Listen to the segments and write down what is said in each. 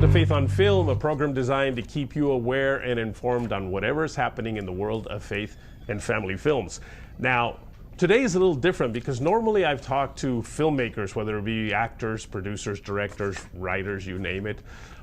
Welcome to Faith on Film, a program designed to keep you aware and informed on whatever is happening in the world of faith and family films. Now, today is a little different because normally I've talked to filmmakers, whether it be actors, producers, directors, writers, you name it.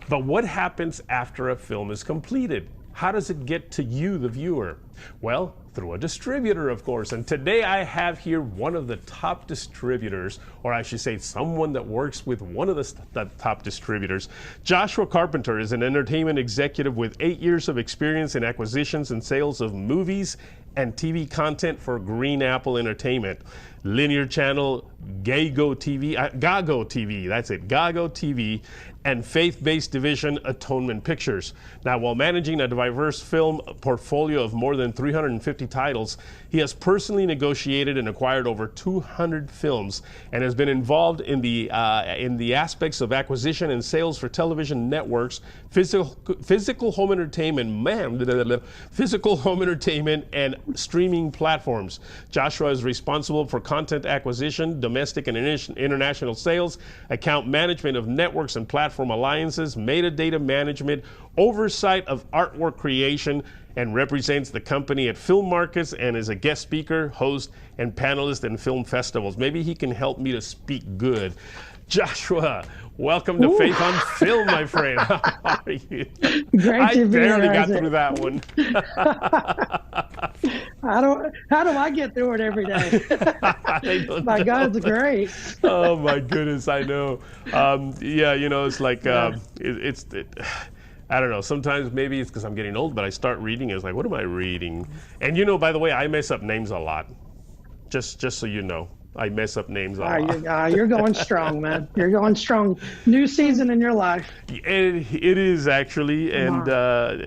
But what happens after a film is completed? How does it get to you, the viewer? Well, through a distributor, of course. And today I have here one of the top distributors, or I should say someone that works with one of the top distributors. Joshua Carpenter is an entertainment executive with 8 years of experience in acquisitions and sales of movies and TV content for Green Apple Entertainment, linear channel GAGO TV, that's it, GAGO TV, and faith-based division Atonement Pictures. Now, while managing a diverse film portfolio of more than 350 titles, he has personally negotiated and acquired over 200 films and has been involved in the aspects of acquisition and sales for television networks, physical home entertainment, physical home entertainment and streaming platforms. Joshua is responsible for content acquisition, domestic and international sales, account management of networks and platform alliances, metadata management, oversight of artwork creation, and represents the company at film markets and is a guest speaker, host, and panelist in film festivals. Maybe he can help me to speak good. Joshua, welcome to Faith on Film, my friend. How are you? Great to be here. I barely got through that one. How do I get through it every day? My God, it's great. Oh my goodness, I know. Yeah, you know, it's like I don't know. Sometimes maybe it's because I'm getting old, but I start reading. It's like, what am I reading? And you know, by the way, I mess up names a lot. Just so you know, I mess up names a lot. You're going strong, man. You're going strong. New season in your life. It is actually, and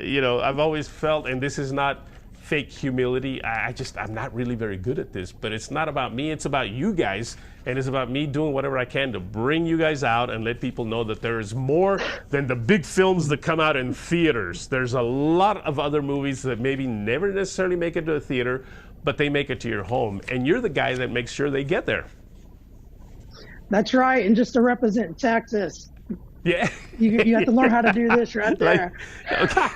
you know, I've always felt, and this is not fake humility. I'm not really very good at this, but it's not about me. It's about you guys, and it's about me doing whatever I can to bring you guys out and let people know that there is more than the big films that come out in theaters. There's a lot of other movies that maybe never necessarily make it to a theater, but they make it to your home, and you're the guy that makes sure they get there. That's right, and just to represent Texas. Yeah. You have to learn how to do this right there. Okay.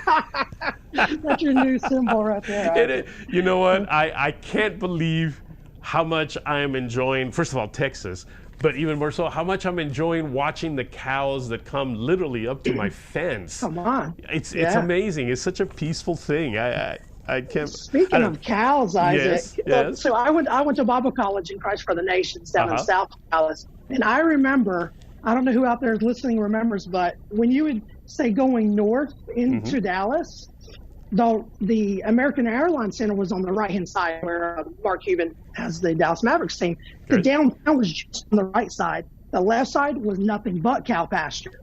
That's your new symbol right there. You know what? I can't believe how much I am enjoying, first of all, Texas, but even more so, how much I'm enjoying watching the cows that come literally up to my fence. Come on. It's amazing. It's such a peaceful thing. I can't. Speaking of cows, Isaac. Yes. So I went to Bible College in Christ for the Nations down in South Dallas, and I remember, I don't know who out there listening remembers, but when you would say going north into Dallas, the American Airlines Center was on the right-hand side where Mark Cuban has the Dallas Mavericks team. The downtown was just on the right side. The left side was nothing but cow pasture.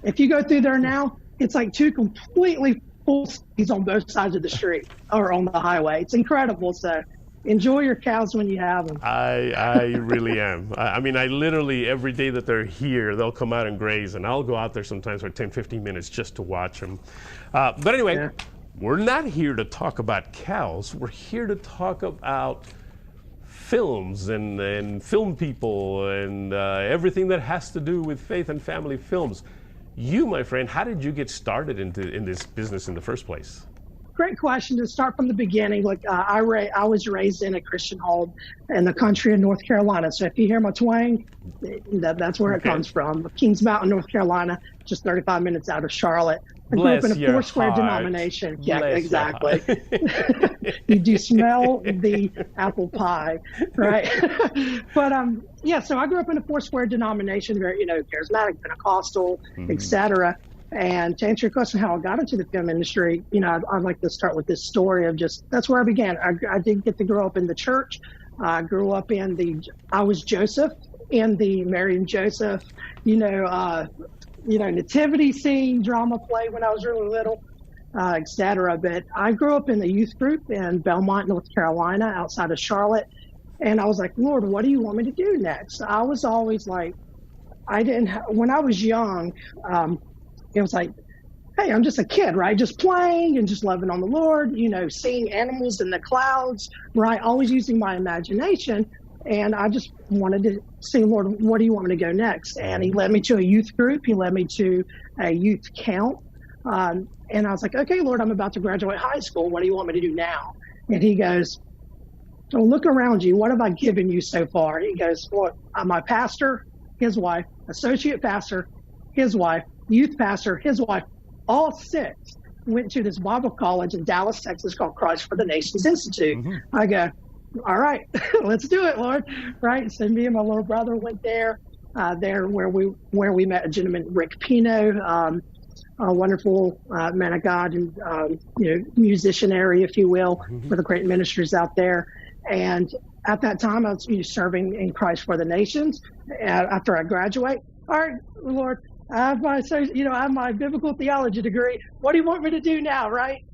If you go through there now, it's like two completely full cities on both sides of the street or on the highway. It's incredible. So enjoy your cows when you have them. I really am. I mean, I literally, every day that they're here, they'll come out and graze, and I'll go out there sometimes for 10, 15 minutes just to watch them. But anyway, we're not here to talk about cows. We're here to talk about films and film people and everything that has to do with faith and family films. You, my friend, how did you get started in this business in the first place? Great question. To start from the beginning, like I was raised in a Christian home in the country of North Carolina. So if you hear my twang, that's where it comes from. Kings Mountain, North Carolina, just 35 minutes out of Charlotte. I grew up in a four-square denomination. Yeah, exactly. You do smell the apple pie, right? But so I grew up in a four-square denomination, very, charismatic, Pentecostal, etc. And to answer your question, how I got into the film industry, I'd like to start with this story of that's where I began. I didn't get to grow up in the church. I grew up I was Joseph in the Mary and Joseph, nativity scene, drama play when I was really little, et cetera. But I grew up in the youth group in Belmont, North Carolina, outside of Charlotte. And I was like, Lord, what do you want me to do next? I was always like, when I was young, it was like, hey, I'm just a kid, right? Just playing and just loving on the Lord, seeing animals in the clouds, right? Always using my imagination. And I just wanted to say, Lord, what do you want me to go next? And he led me to a youth group. He led me to a youth camp. And I was like, okay, Lord, I'm about to graduate high school. What do you want me to do now? And he goes, so look around you. What have I given you so far? He goes, well, I'm my pastor, his wife, associate pastor, his wife, youth pastor, his wife, all 6 went to this Bible college in Dallas, Texas called Christ for the Nations Institute. Mm-hmm. I go, all right, let's do it, Lord. Right. So me and my little brother went there, where we met a gentleman, Rick Pino, a wonderful man of God and musicianary, if you will, mm-hmm. for the great ministers out there. And at that time, I was serving in Christ for the Nations. After I graduate, all right, Lord, I have my biblical theology degree. What do you want me to do now, right?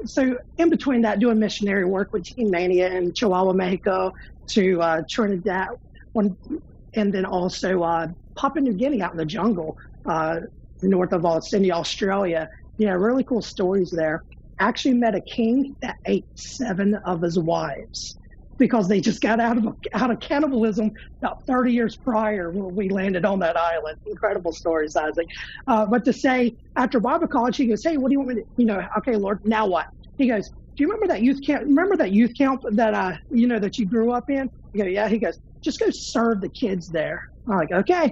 So in between that, doing missionary work with Teen Mania in Chihuahua, Mexico, to Trinidad, and then also Papua New Guinea out in the jungle, north of Sydney, Australia. Yeah, really cool stories there. Actually met a king that ate 7 of his wives because they just got out of cannibalism about 30 years prior when we landed on that island. Incredible stories, Isaac. But to say, after Bible college, he goes, hey, what do you want me to, okay, Lord, now what? He goes, do you remember that youth camp? Remember that youth camp that, that you grew up in? I go, yeah. He goes, just go serve the kids there. I'm like, okay.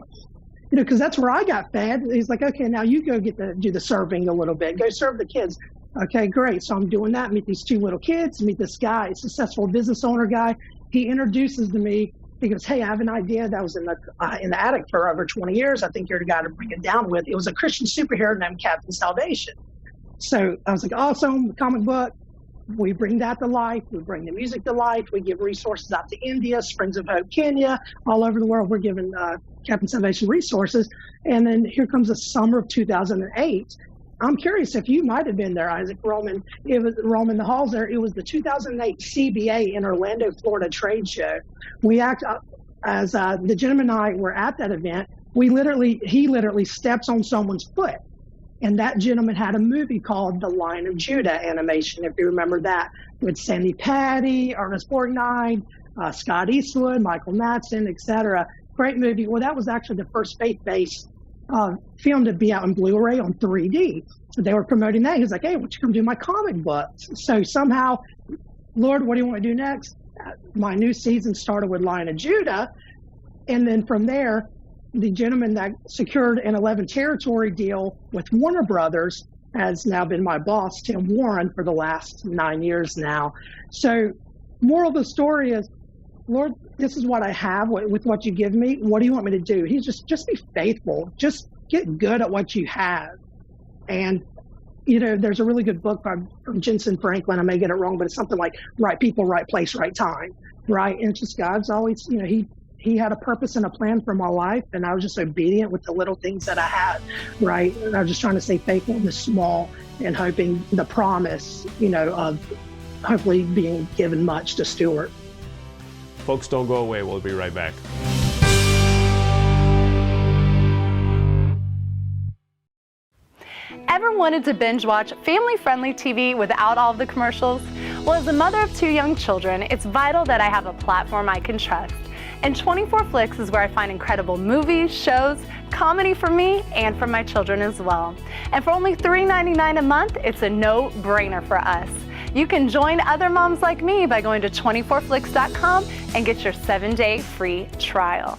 Because that's where I got fed. He's like, okay, now you go do the serving a little bit. Go serve the kids. Okay, great. So I'm doing that. Meet these 2 little kids. Meet this guy, successful business owner guy. He introduces to me. He goes, hey, I have an idea that was in the attic for over 20 years. I think you're the guy to bring it down with. It was a Christian superhero named Captain Salvation. So I was like, awesome, comic book. We bring that to life. We bring the music to life. We give resources out to India, Springs of Hope, Kenya, all over the world. We're giving Captain Salvation resources. And then here comes the summer of 2008. I'm curious if you might have been there, Isaac Roman. It was Roman the Halls there. It was the 2008 CBA in Orlando, Florida trade show. We as the gentleman and I were at that event. He literally steps on someone's foot. And that gentleman had a movie called The Lion of Judah animation, if you remember that, with Sandy Patty, Ernest Borgnine, Scott Eastwood, Michael Madsen, etc. Great movie. Well, that was actually the first faith-based film to be out in Blu-ray on 3D. So they were promoting that. He was like, hey, why don't you come do my comic books? So somehow, Lord, what do you want to do next? My new season started with Lion of Judah. And then from there, the gentleman that secured an 11 territory deal with Warner Brothers has now been my boss, Tim Warren, for the last 9 years now. So moral of the story is, Lord, this is what I have with what you give me. What do you want me to do? He's just be faithful. Just get good at what you have. And, there's a really good book from Jensen Franklin. I may get it wrong, but it's something like right people, right place, right time, right? And it's just God's always, he had a purpose and a plan for my life, and I was just obedient with the little things that I had, right? And I was just trying to stay faithful in the small and hoping the promise, of hopefully being given much to steward. Folks, don't go away. We'll be right back. Ever wanted to binge watch family-friendly TV without all of the commercials? Well, as a mother of 2 young children, it's vital that I have a platform I can trust. And 24 Flicks is where I find incredible movies, shows, comedy for me and for my children as well. And for only $3.99 a month, it's a no-brainer for us. You can join other moms like me by going to 24flix.com and get your 7-day free trial.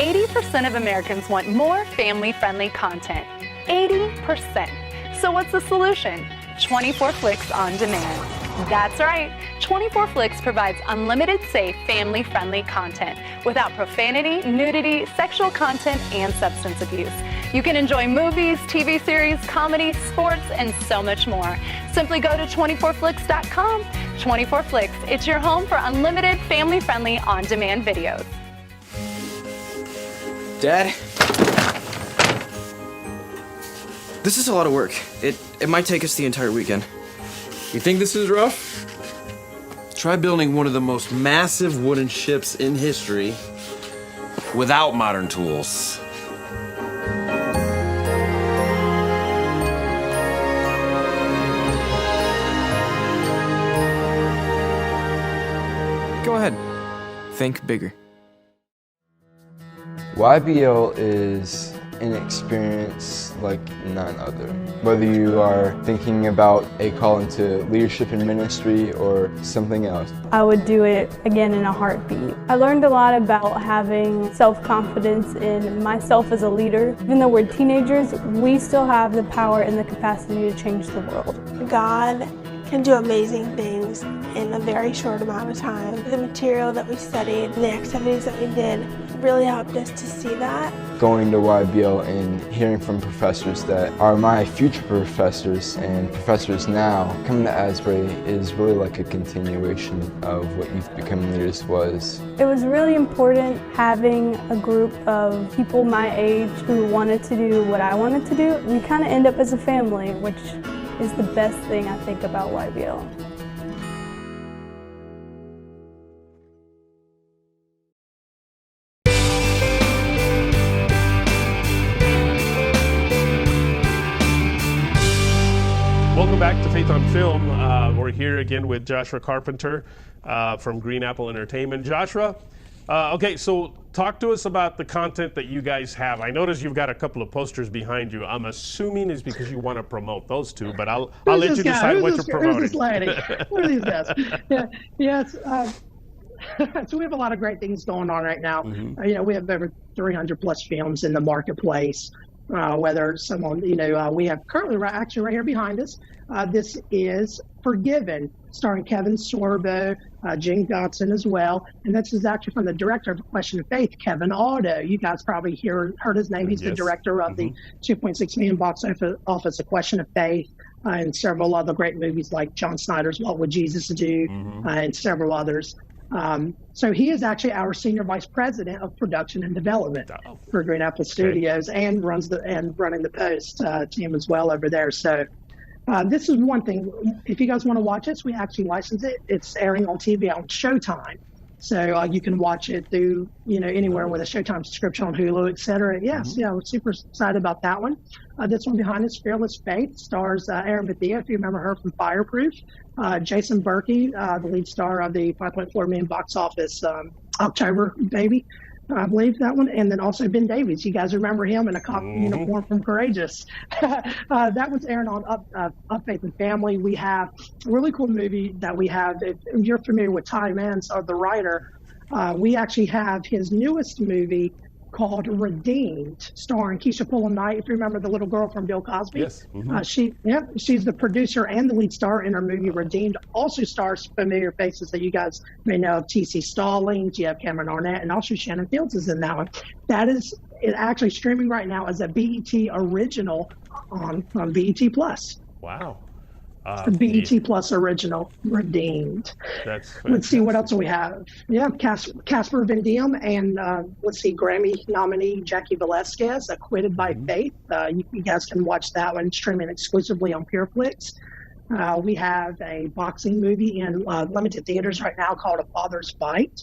80% of Americans want more family-friendly content. 80%. So what's the solution? 24 Flicks on Demand. That's right. 24 Flicks provides unlimited, safe, family-friendly content without profanity, nudity, sexual content, and substance abuse. You can enjoy movies, TV series, comedy, sports, and so much more. Simply go to 24flix.com. 24 Flicks, it's your home for unlimited, family-friendly, on-demand videos. Dad? This is a lot of work. It might take us the entire weekend. You think this is rough? Try building one of the most massive wooden ships in history without modern tools. Go ahead. Think bigger. YBL is an experience like none other. Whether you are thinking about a call into leadership in ministry or something else. I would do it again in a heartbeat. I learned a lot about having self-confidence in myself as a leader. Even though we're teenagers, we still have the power and the capacity to change the world. God can do amazing things in a very short amount of time. The material that we studied, the activities that we did really helped us to see that. Going to YBL and hearing from professors that are my future professors and professors now, coming to Asbury is really like a continuation of what Youth Becoming Leaders was. It was really important having a group of people my age who wanted to do what I wanted to do. We kind of end up as a family, which is the best thing I think about YBL. Welcome back to Faith on Film. We're here again with Joshua Carpenter from Green Apple Entertainment. Joshua, okay, so talk to us about the content that you guys have. I notice you've got a couple of posters behind you. I'm assuming it's because you want to promote those two, but I'll let you decide what you're promoting. Who's this lady? What are these guys? Yes. So we have a lot of great things going on right now. Mm-hmm. You know, we have over 300 plus films in the marketplace. Whether someone, we have currently right here behind us. This is Forgiven, starring Kevin Sorbo, Jen Dotson as well. And this is actually from the director of A Question of Faith, Kevin Otto. You guys probably heard his name. He's the director of the $2.6 million box office, A Question of Faith, and several other great movies like John Snyder's What Would Jesus Do, and several others. So he is actually our senior vice president of production and development for Green Apple Studios, and running the Post team as well over there. So this is one thing. If you guys want to watch this, we actually license it. It's airing on TV on Showtime. So you can watch it through, anywhere with a Showtime subscription on Hulu, et cetera. Yes, we're super excited about that one. This one behind us, Fearless Faith, stars Erin Bethea, if you remember her from Fireproof. Jason Berkey, the lead star of the $5.4 million box office October Baby, I believe that one. And then also Ben Davies. You guys remember him in a cop uniform from Courageous. That was airing on Up Faith and Family. We have a really cool movie that we have. If you're familiar with Ty Mans, the writer, we actually have his newest movie called Redeemed, starring Keisha Pullum-Knight. If you remember the little girl from Bill Cosby. Yes. She's the producer and the lead star in her movie Redeemed. Also stars familiar faces that you guys may know of: T.C. Stallings, you have Cameron Arnett, and also Shannon Fields is in that one. That is actually streaming right now as a BET original on BET Plus. Wow. The BET Plus original, Redeemed. Let's see, what else do we have? Yeah, Casper Van Diem, and let's see, Grammy nominee Jackie Velasquez, Acquitted by Faith. You guys can watch that one streaming exclusively on PureFlix. We have a boxing movie in limited theaters right now called A Father's Fight,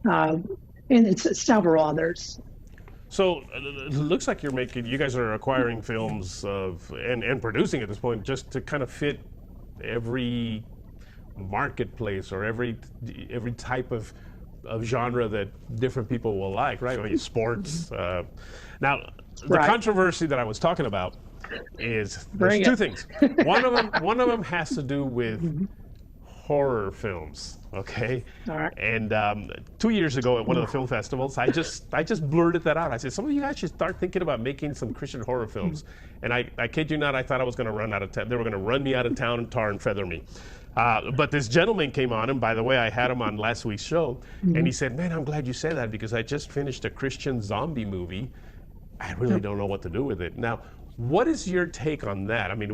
and it's several others. So it looks like you guys are acquiring films and producing at this point just to kind of fit every marketplace or every type of genre that different people will like, right? I mean, sports. Now, the controversy that I was talking about is there's two things. One of them has to do with horror films. okay? All right. And 2 years ago at one of the film festivals, I just blurted that out. I said, some of you guys should start thinking about making some Christian horror films. And I kid you not, I thought I was going to run out of town. They were going to run me out of town and tar and feather me. But this gentleman came on, and by the way, I had him on last week's show, and he said, man, I'm glad you said that because I just finished a Christian zombie movie. I really don't know what to do with it. Now, what is your take on that? I mean,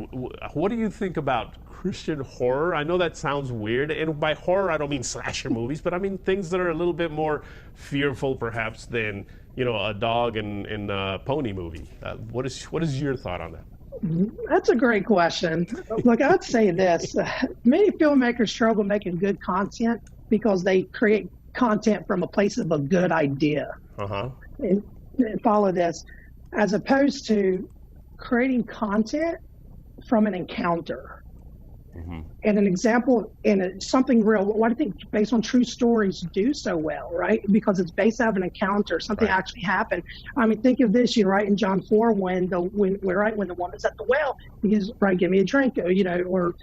what do you think about Christian horror? I know that sounds weird, and by horror I don't mean slasher movies, but I mean things that are a little bit more fearful perhaps than, you know, a dog in a pony movie. What is your thought on that? That's a great question. Look, I'd say this. Many filmmakers struggle making good content because they create content from a place of a good idea. And follow this. As opposed to creating content from an encounter. And an example, and something real, what I think based on true stories do so well, right? Because it's based out of an encounter, something actually happened. I mean, think of this, right, in John 4, when the woman's at the well, he goes, right, give me a drink, you know, or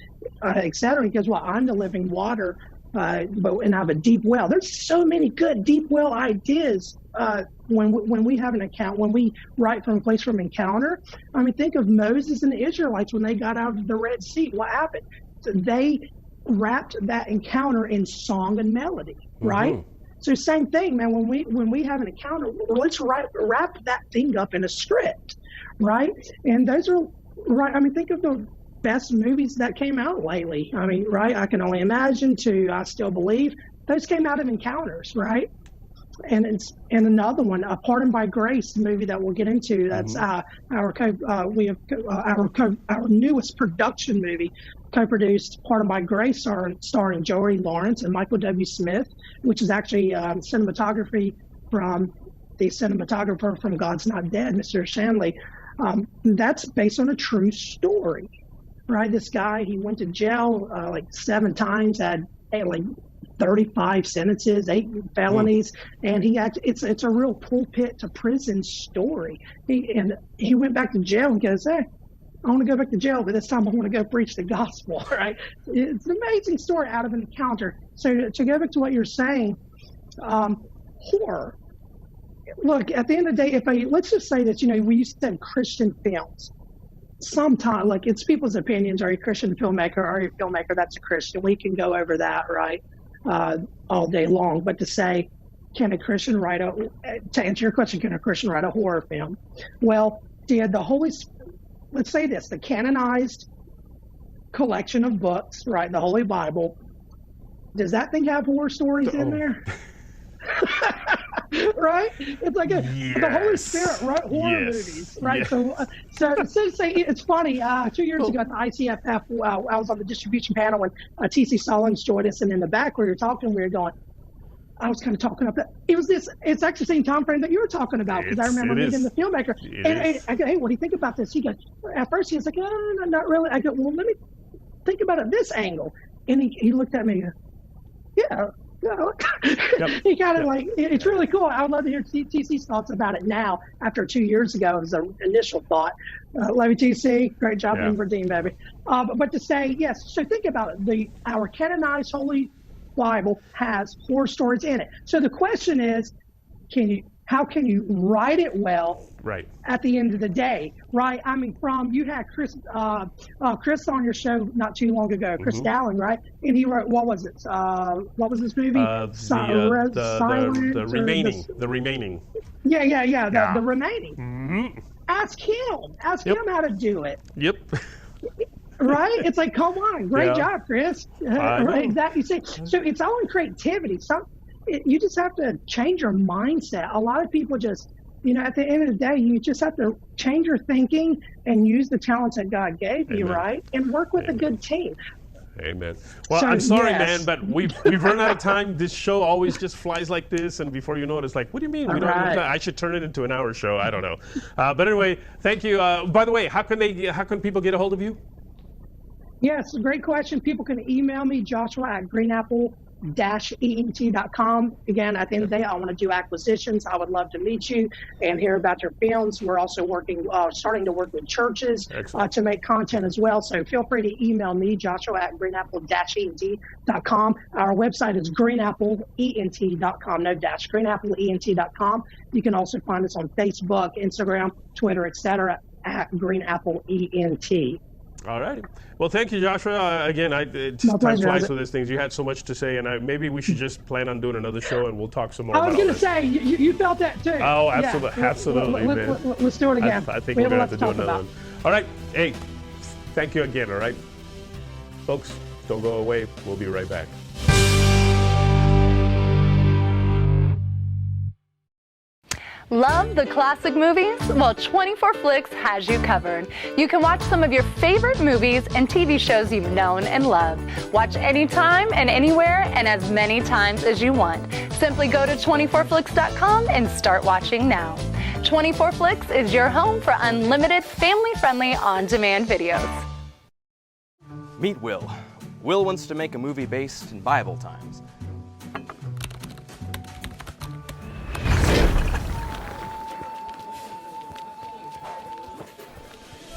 et cetera. He goes, well, I'm the living water, and I have a deep well. There's so many good deep well ideas when we have an account, when we write from a place from encounter. I mean, think of Moses and the Israelites when they got out of the Red Sea. What happened? So they wrapped that encounter in song and melody, right? So same thing, man. When we have an encounter, let's wrap that thing up in a script, right? And those are right. I mean, think of the best movies that came out lately. I mean, right? I Can Only Imagine to I Still Believe. Those came out of encounters, right? And another one, Pardoned by Grace, movie that we'll get into. That's our newest production movie, co-produced, Pardoned by Grace, starring Joey Lawrence and Michael W. Smith, which is actually cinematography from the cinematographer from God's Not Dead, Mr. Shanley. That's based on a true story, right? This guy, he went to jail like 7 times, had like 35 sentences, 8 felonies, and it's a real pulpit to prison story. He went back to jail and goes, hey, I want to go back to jail, but this time I want to go preach the gospel, right? It's an amazing story out of an encounter. So to go back to what you're saying, horror. Look, at the end of the day, let's just say that, you know, we said Christian films. Sometimes, like, it's people's opinions. Are you a Christian filmmaker? Are you a filmmaker that's a Christian? We can go over that, right? All day long. But to say, to answer your question, can a Christian write a horror film? Well, did let's say this, the canonized collection of books, right, the Holy Bible, does that thing have horror stories in there? Right? It's like the Holy Spirit wrote horror movies, right? Yes. So say it's funny. 2 years ago at the ICFF, I was on the distribution panel when T.C. Stallings joined us, and in the back we were talking. We were going. I was kind of talking up that it's actually the same time frame that you were talking about, because I remember meeting the filmmaker. And I go, hey, what do you think about this? He goes, at first he was like, no, not really. I go, well, let me think about it this angle. And he looked at me and goes, yeah. He kind of like, it's really cool. I would love to hear TC's thoughts about it now after 2 years ago as an initial thought. Love you, TC. Great job being redeemed, baby. But to say, yes, so think about it. Our canonized Holy Bible has horror stories in it. So the question is, how can you write it well at the end of the day, right? I mean, you had Chris on your show not too long ago, Chris Dallin, right? And he wrote, what was this movie? The Remaining. Yeah. The Remaining. Ask him how to do it. Yep. Right? It's like, come on, great job, Chris. Right? Exactly. So it's all in creativity. You just have to change your mindset. A lot of people just, you know, at the end of the day, you just have to change your thinking and use the talents that God gave you, right? And work with a good team. Amen. Well, I'm sorry, man, but we've run out of time. This show always just flies like this, and before you know it, it's like, what do you mean? I should turn it into an hour show. I don't know. But anyway, thank you. By the way, how can people get a hold of you? Yes, great question. People can email me, Joshua at greenapple-ent.com. Again, at the end of the day, I want to do acquisitions. I would love to meet you and hear about your films. We're also starting to work with churches to make content as well. So feel free to email me, Joshua, at greenapple-ent.com. Our website is greenapple-ent.com, no dash, greenapple-ent.com. You can also find us on Facebook, Instagram, Twitter, etc. at Green Apple ENT. All right. Well, thank you, Joshua. Again, time flies with these things. You had so much to say, and maybe we should just plan on doing another show, and we'll talk some more about it. I was going to say, you felt that too. Oh, absolutely, yeah. absolutely, man. Let's do it again. I think we're going to have to do another one. All right. Hey, thank you again, all right? Folks, don't go away. We'll be right back. Love the classic movies? Well, 24 Flicks has you covered. You can watch some of your favorite movies and TV shows you've known and loved. Watch anytime and anywhere and as many times as you want. Simply go to 24flix.com and start watching now. 24 Flicks is your home for unlimited, family-friendly, on-demand videos. Meet Will. Will wants to make a movie based in Bible times.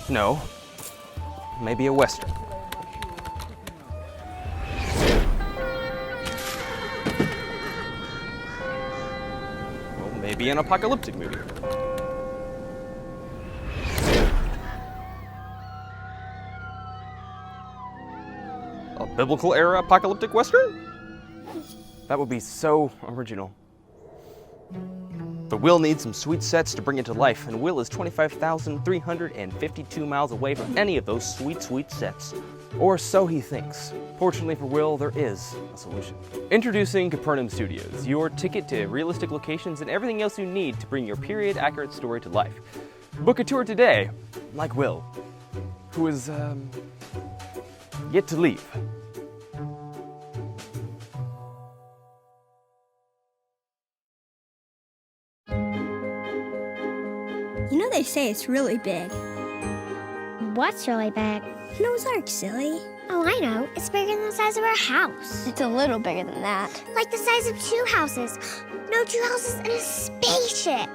No, maybe a Western. Well, maybe an apocalyptic movie. A biblical era apocalyptic Western? That would be so original. But Will needs some sweet sets to bring it to life, and Will is 25,352 miles away from any of those sweet, sweet sets. Or so he thinks. Fortunately for Will, there is a solution. Introducing Capernaum Studios, your ticket to realistic locations and everything else you need to bring your period-accurate story to life. Book a tour today, like Will, who is, yet to leave. You know they say it's really big. What's really big? Noah's Ark, silly. Oh, I know. It's bigger than the size of our house. It's a little bigger than that. Like the size of 2 houses. No, 2 houses and a spaceship.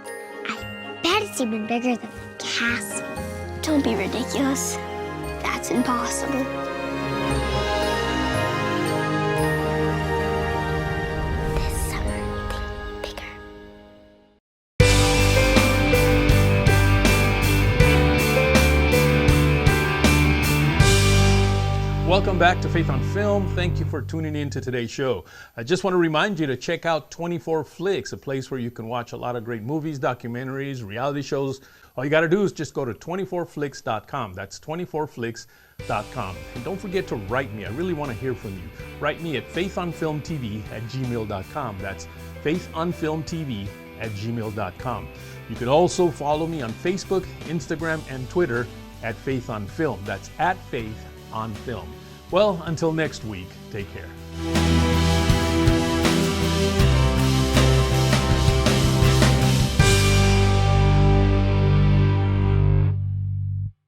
I bet it's even bigger than the castle. Don't be ridiculous. That's impossible. This summer, think bigger. Welcome back to Faith on Film. Thank you for tuning in to today's show. I just want to remind you to check out 24 Flicks, a place where you can watch a lot of great movies, documentaries, reality shows. All you got to do is just go to 24flix.com. That's 24flix.com. And don't forget to write me. I really want to hear from you. Write me at faithonfilmtv@gmail.com. That's faithonfilmtv@gmail.com. You can also follow me on Facebook, Instagram, and Twitter at Faith on Film. That's at Faith on Film. Well, until next week, take care.